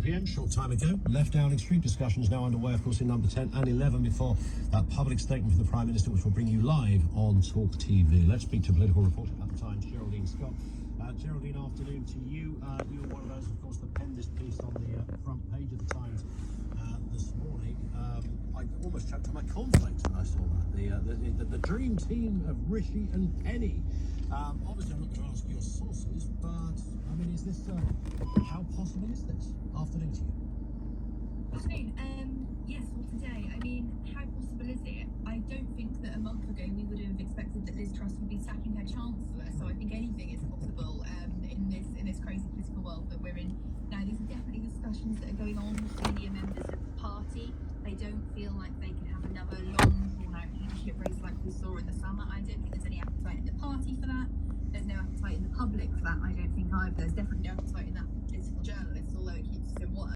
p.m, short time ago. Left Downing Street discussions now underway, of course, in number 10 and 11 before that public statement from the Prime Minister, which will bring you live on Talk TV. Let's speak to political reporter at the Times, Geraldine Scott. Geraldine, afternoon to you. You were one of those, of course, that penned this piece on the front page of the Times this morning. I almost choked on my cornflakes when I saw that. The dream team of Rishi and Penny. Obviously, I'm not going to ask your sources, but I mean, is this how possible is this? Afternoon to you. Afternoon. Yes, well, today. I mean, how possible is it? I don't think that a month ago we would have expected that Liz Truss would be sacking her chancellor. So I think anything is possible in this crazy political world that we're in now. These are definitely discussions that are going on with senior members of the party. They don't feel like they can have another long, drawn-out leadership race like we saw in the summer. I don't think there's any appetite in the party for that. There's no appetite in the public for that. I don't think either. There's definitely no appetite in that for political journalists, although it keeps us in work.